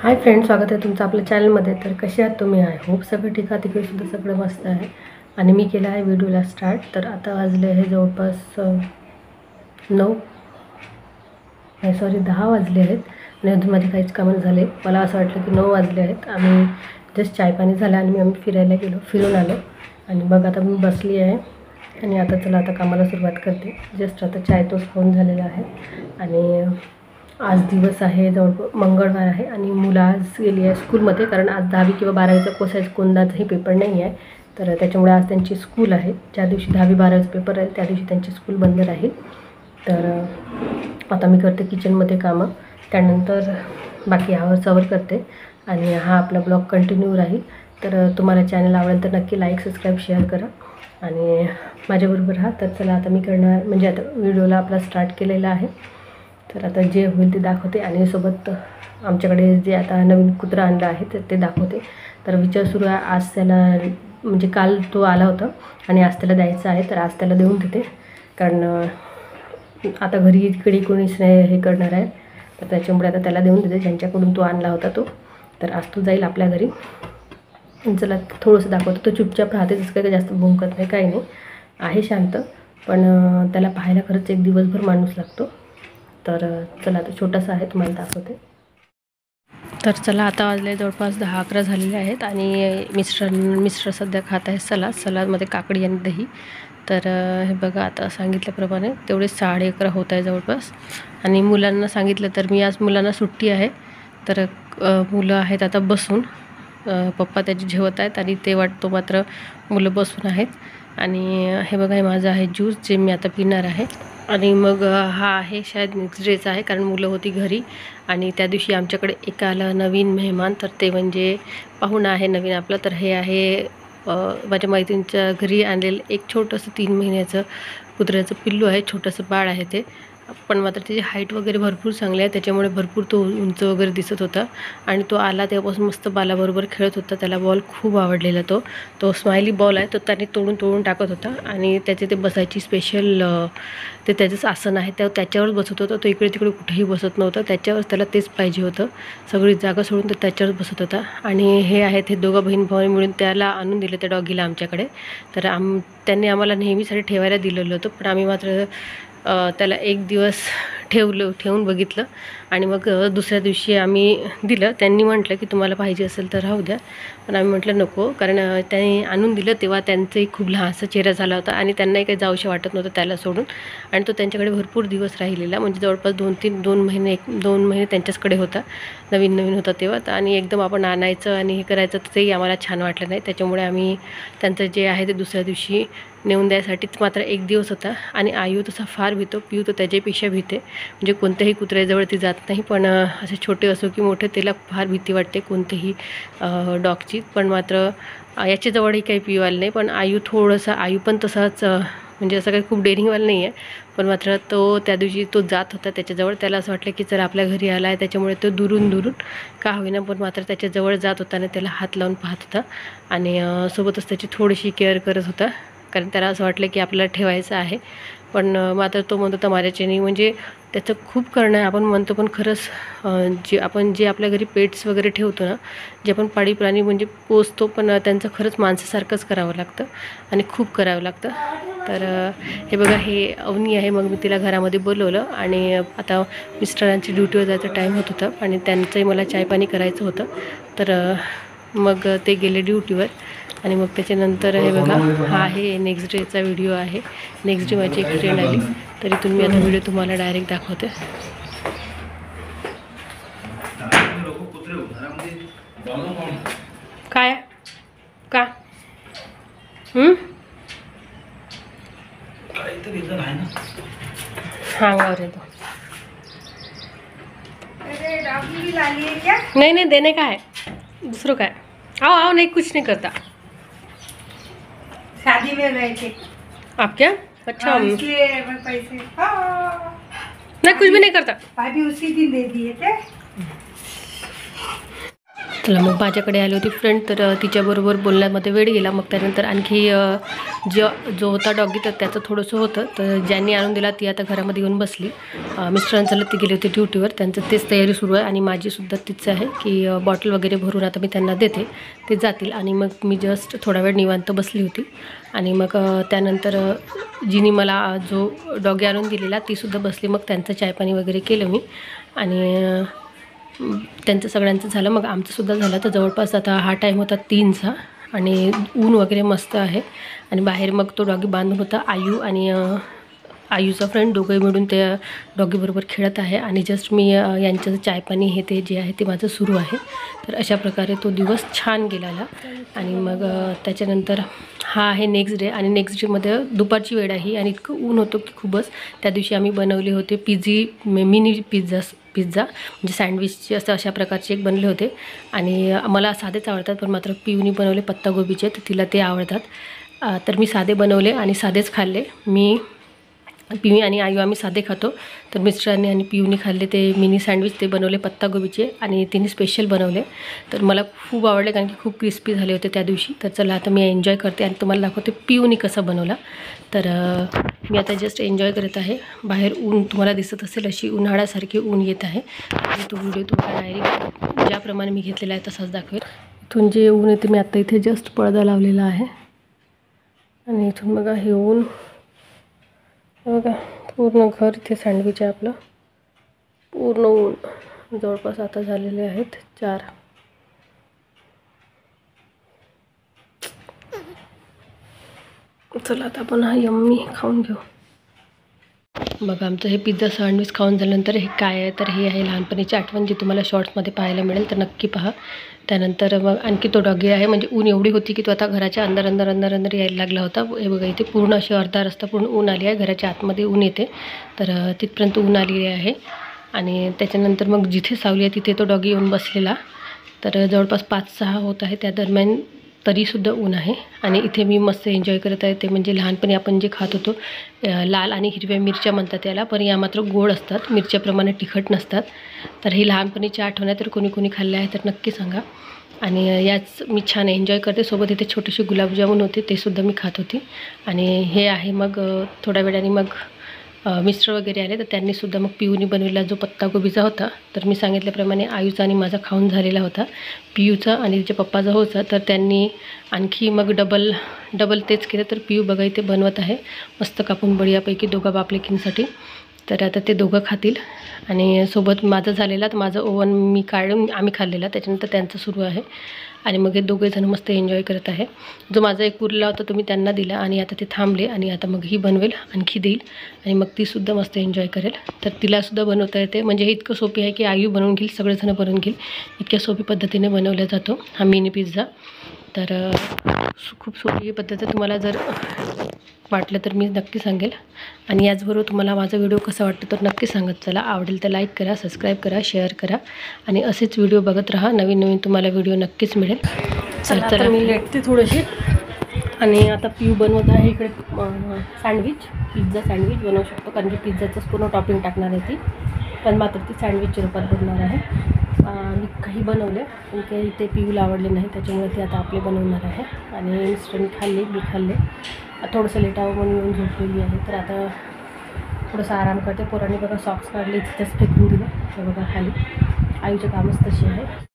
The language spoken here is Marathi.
हाय फ्रेंड, स्वागत आहे तुमचं आपल्या चॅनलमध्ये. तर कसे आहात तुम्ही? आय होप सगळं ठीक आहे. तिकडे सुद्धा सगळं मस्त आहे. आणि मी केला आहे व्हिडिओला स्टार्ट. तर आता वाजले आहे जवळपास 10 वाजले आहेत आणि अजून माझे काहीच कामं झाले. मला असं वाटलं की 9 वाजले आहेत. आम्ही जस्ट चायपाणी झालं आणि आम्ही फिरायला गेलो, फिरून आलो. आणि बघ आता मी बसली आहे आणि आता चला आता कामाला सुरुवात करते. जस्ट आता चाय तोच खाऊन झालेला आहे. आणि आज दिवस आहे मंगळवार आहे आणि मुलं आज गेली आहे स्कूलमध्ये, कारण आज 10वी किंवा 12वीचा कोणाचाही पेपर नाही आहे. तर त्याच्यामुळे आज त्यांची स्कूल आहे. ज्या दिवशी 10वी 12वीचा पेपर राहील त्या दिवशी त्यांची स्कूल बंद राहील. तर आता मी करते किचनमध्ये कामं, त्यानंतर बाकी आवर करते आणि हा आपला ब्लॉग कंटिन्यू राहील. तर तुम्हाला चॅनल आवडेल तर नक्की लाईक सबस्क्राईब शेअर करा आणि माझ्याबरोबर राहा. तर चला आता मी करणार म्हणजे आता व्हिडिओला आपला स्टार्ट केलेला आहे. तर आता जे होईल ते दाखवते आणि सोबत आमच्याकडे जे आता नवीन कुत्रा आणला आहे तर ते दाखवते. तर विचार सुरू आहे आज त्याला, म्हणजे काल तो आला होता आणि आज त्याला द्यायचं आहे. तर आज त्याला देऊन देते, कारण आता घरी इकडे कोणीच नाही हे करणार आहे. तर त्याच्यामुळे आता त्याला देऊन देते ज्यांच्याकडून तो आणला होता तो. तर आज तो जाईल आपल्या घरी. चला थोडंसं दाखवतो. तो चुपचाप राहते, जसं काही जास्त भुंकत नाही, काही नाही, आहे शांत. पण त्याला पाहायला खरंच एक दिवसभर माणूस लागतो. तर चला आता छोटासा आहे, तुम्हाला दाखवते. तर चला आता वाजले जवळपास 10-11 झालेले आहेत आणि मिस्टर सध्या खात आहे सलादमध्ये काकडी आणि दही. तर हे बघा आता सांगितल्याप्रमाणे तेवढे 11:30 होत आहे जवळपास. आणि मुलांना सांगितलं तर मी आज मुलांना सुट्टी आहे. तर मुलं आहेत आता बसून, पप्पा त्याचे जेवत आहेत आणि ते वाटतो मात्र मुलं बसून आहेत. आणि हे बघा हे माझं आहे ज्यूस, जे मी आता पिणार आहे. आणि मग हा आहे शायद नेक्स्ट डेचा आहे, कारण मुलं होती घरी आणि त्या दिवशी आमच्याकडे एक आला नवीन मेहमान. तर ते म्हणजे पाहुणा आहे नवीन आपला. तर हे आहे माझ्या मैत्रिणीच्या घरी आणलेलं एक छोटंसं 3 महिन्याचं कुत्र्याचं पिल्लू आहे. छोटंसं बाळ आहे ते, पण मात्र त्याची हाईट वगैरे भरपूर चांगली आहे, त्याच्यामुळे भरपूर तो उंच वगैरे दिसत होता. आणि तो आला तेव्हापासून मस्त बालाबरोबर खेळत होता. त्याला बॉल खूप आवडलेला. तो स्माइली बॉल आहे, तो त्याने तोडून टाकत होता. आणि त्याचे ते बसायची स्पेशल ते त्याचंच आसन आहे, त्याच्यावरच बसत होता. तो इकडे तिकडे कुठेही बसत नव्हता, त्याच्यावर त्याला तेच पाहिजे होतं. सगळी जागा सोडून तो त्याच्यावर बसत होता. आणि हे आहेत हे दोघं बहीण भाऊ मिळून त्याला आणून दिलं त्या डॉगीला आमच्याकडे. तर त्यांनी आम्हाला नेहमीसाठी ठेवायला दिलेलं होतं, पण आम्ही मात्र त्याला एक दिवस ठेवून बघितलं आणि मग दुसऱ्या दिवशी आम्ही दिलं. त्यांनी म्हटलं की तुम्हाला पाहिजे असेल तर राहू द्या, पण आम्ही म्हटलं नको, कारण त्यांनी आणून दिलं तेव्हा त्यांचाही खूप लहानसा चेहरा झाला होता आणि त्यांनाही काही जाऊशी वाटत नव्हतं त्याला सोडून. आणि तो त्यांच्याकडे भरपूर दिवस राहिलेला, म्हणजे जवळपास 2 महिने त्यांच्याचकडे होता. नवीन होता तेव्हा. आणि एकदम आपण आणायचं आणि हे करायचं तर तेही आम्हाला छान वाटलं नाही. त्याच्यामुळे आम्ही त्यांचं जे आहे ते दुसऱ्या दिवशी नेऊन द्यायसाठीच मात्र एक दिवस होता. आणि आयू तसा फार भीतो, पिऊ तो त्याच्यापेक्षा भीते, म्हणजे कोणत्याही कुत्र्याजवळ ती जात नाही. पण असे छोटे असो की मोठे, तिला फार भीती वाटते कोणतेही डॉगची. पण मात्र याच्याजवळही काही पिऊ आलं नाही. पण आयू पण तसाच, म्हणजे असं काही खूप डेअरिंगवाला नाही आहे. पण मात्र तो त्या दिवशी तो जात होता त्याच्याजवळ. त्याला असं वाटलं की चला आपल्या घरी आला आहे, त्याच्यामुळे तो दुरून का होईना पण मात्र त्याच्याजवळ जात होता आणि त्याला हात लावून पाहत होता. आणि सोबतच त्याची थोडीशी केअर करत होता, कारण त्याला असं वाटलं की आपल्याला ठेवायचं आहे. पण मात्र तो म्हणत होता माझ्याच्याने, म्हणजे त्याचं खूप करणं आहे. आपण म्हणतो पण खरंच जे आपल्या घरी पेट्स वगैरे ठेवतो ना, जे आपण पाळीव प्राणी म्हणजे पोसतो, पण त्यांचं खरंच माणसासारखंच करावं लागतं आणि खूप करावं लागतं. तर हे बघा हे अवनी आहे. मग मी तिला घरामध्ये बोलवलं आणि आता मिस्टरांची ड्युटीवर जायचा टाईम होत होता आणि त्यांचंही मला चायपाणी करायचं होतं. तर मग ते गेले ड्युटीवर. आणि मग त्याच्यानंतर हे बघा हा आहे नेक्स्ट डेचा व्हिडिओ आहे. नेक्स्ट डे माझी एक फ्रेंड आली, तर इथून मी आता व्हिडिओ तुम्हाला डायरेक्ट दाखवते. काय का हाँ अंगावर येतो. नहीं देने का है, दूसरों का है. आओ नहीं, कुछ नहीं करता. शादी में गए थे आप क्या? अच्छा. इसलिए पैसे नहीं, कुछ भी नहीं करता. भाभी उसी दिन दे दिए थे. चला मग माझ्याकडे आली होती फ्रेंड, तर तिच्याबरोबर बोलण्यामध्ये वेळ गेला. मग त्यानंतर आणखी जो होता डॉगी तर त्याचं थोडंसं होतं, तर ज्यांनी आणून दिला ती आता घरामध्ये येऊन बसली. मिस्टरांचं ते गेले होते ड्युटीवर, त्यांचं तेच तयारी सुरू आहे आणि माझीसुद्धा तीच आहे की बॉटल वगैरे भरून आता मी त्यांना देते, ते जातील. आणि मग मी जस्ट थोडा वेळ निवांत बसली होती. आणि मग त्यानंतर जिनी मला जो डॉगी आणून दिलेला तीसुद्धा बसली. मग त्यांचं चायपाणी वगैरे केलं मी आणि त्यांचं सगळ्यांचं झालं. मग आमचंसुद्धा झालं. तर जवळपास आता हा टाईम होता 3चा आणि ऊन वगैरे मस्त आहे. आणि बाहेर मग तो डॉगी बांधून होता. आयू आणि आयूचा फ्रेंड दोघंही मिळून त्या डॉगीबरोबर खेळत आहे. आणि जस्ट मी यांचं चायपाणी हे ते जे आहे ते माझं सुरू आहे. तर अशा प्रकारे तो दिवस छान गेलेला. आणि मग त्याच्यानंतर हा आहे नेक्स्ट डे. आणि नेक्स्ट डेमध्ये दुपारची वेळ आहे आणि इतकं ऊन होतं की खूपच. त्या दिवशी आम्ही बनवले होते मिनी पिझ्झा म्हणजे सँडविचचे अशा प्रकारचे एक बनले होते. आणि मला साधेच आवडतात, पण मात्र पिऊनी बनवले पत्तागोबीचे, तर तिला ते आवडतात. तर मी साधे बनवले आणि साधेच खाल्ले. पिऊ आणि आयू आम्ही साधे खातो, तर मिस्टरांनी आणि पिऊनी खाल्ले ते मिनी सँडविच, ते बनवले पत्तागोबीचे आणि तिने स्पेशल बनवले. तर मला खूप आवडले कारण की खूप क्रिस्पी झाले होते त्या दिवशी. तर चला आता मी एन्जॉय करते आणि तुम्हाला दाखवते पिऊनी कसं बनवला. तर मी आता जस्ट एन्जॉय करत आहे. बाहेर ऊन तुम्हाला दिसत असेल, अशी उन्हाळ्यासारखी ऊन येत आहे. आणि तो व्हिडिओ तुम्हाला डायरेक्ट ज्याप्रमाणे मी घेतलेला आहे तसाच दाखवेल. इथून जे ऊन येते, मी आत्ता इथे जस्ट पडदा लावलेला आहे आणि इथून बघा हे ऊन, बघा पूर्ण घर इथे सँडविच आहे आपलं. पूर्ण ऊन जवळपास आता झालेले आहेत 4. चला आता आपण हा यम्मी खाऊन घेऊ. बघा आमचं हे पिझ्झा सँडविच खाऊन झाल्यानंतर हे काय आहे, तर हे आहे लहानपणीची आठवण जी तुम्हाला शॉर्ट्समध्ये पाहायला मिळेल, तर नक्की पहा. त्यानंतर मग आणखी तो डॉगी आहे. म्हणजे ऊन एवढी होती की तो आता घराच्या अंदर यायला लागला होता. हे बघा इथे पूर्ण अशी अर्धा रस्ता पूर्ण ऊन आली आहे. घराच्या आतमध्ये ऊन येते, तर तिथपर्यंत ऊन आलेली आहे. आणि त्याच्यानंतर मग जिथे सावली आहे तिथे तो डॉगी येऊन बसलेला. तर जवळपास 5-6 होत आहे त्या दरम्यान, तरीसुद्धा ऊन आहे. आणि इथे मी मस्त एन्जॉय करत आहे. ते म्हणजे लहानपणी आपण जे खात होतो, लाल आणि हिरव्या मिरच्या म्हणतात याला, पण या मात्र गोड असतात, मिरच्याप्रमाणे तिखट नसतात. तर ही लहानपणीची आठवण आहे. तर कोणी कोणी खाल्ले आहे तर नक्की सांगा. आणि याच मी छान एन्जॉय करते. सोबत इथे छोटेसे गुलाबजामुन होते, ते सुद्धा मी खात होती. आणि हे आहे मग थोड्या वेळाने मग मिस्टर वगैरे आले, तर त्यांनीसुद्धा मग पिऊनी बनवलेला जो पत्तागोबीचा होता, तर मी सांगितल्याप्रमाणे आयूचा आणि माझा खाऊन झालेला होता. पियूचा आणि तिच्या पप्पाचा होता, तर त्यांनी आणखी मग डबल तेच केलं. तर पिऊ बघा इथे बनवत आहे मस्त कापून बढियापैकी दोघा बापलेकींसाठी. तर आता ते दोघं खातील. आणि सोबत माझं झालेला, तर माझं ओव्हन मी काढून आम्ही खाल्लेला, त्याच्यानंतर त्यांचं सुरू आहे. आणि मग हे दोघेजण मस्त एन्जॉय करत आहे. जो माझा एक उरला होता तो मी त्यांना दिला आणि आता ते थांबले. आणि आता मग ही बनवेल, आणखी देईल आणि मग तीसुद्धा मस्त एन्जॉय करेल. तर तिलासुद्धा बनवता येते. म्हणजे हे इतकं सोपी आहे की आयू बनवून घेईल, सगळेजण बनवून घेईल, इतक्या सोपी पद्धतीने बनवला जातो हा मिनी पिझ्झा. तर खूप सोपी पद्धत आहे. तुम्हाला जर वाटलं तर मी नक्की सांगेल. आणि याचबरोबर तुम्हाला माझा व्हिडिओ कसा वाटतो तर नक्की सांगत चला. आवडेल तर लाईक करा, सबस्क्राईब करा, शेअर करा आणि असेच व्हिडिओ बघत राहा. नवीन तुम्हाला व्हिडिओ नक्कीच मिळेल. चला मी लेटते थोडीशी. आणि आता पिऊ बनवत आहे इकडे सँडविच, पिझ्झा सँडविच बनवू शकतो कारण की पिझ्झाचंच पूर्ण टॉपिंग टाकणार आहे ती, पण मात्र ती सँडविचच्या रूपात बनवणार आहे. मी काही बनवले पण काही इथे पिऊला आवडले नाही, त्याच्यामुळे ते आता आपले बनवणार आहे. आणि मिस्टरने खाल्ले, मी खाल्ले. थोडंसं लेटावं म्हणून येऊन झोपलेली आहे. तर आता थोडंसं आराम करते. पोरांनी बघा सॉक्स काढले, तिथेच फेकून दिलं. तर बघा खाली आईचे कामच तशी आहे.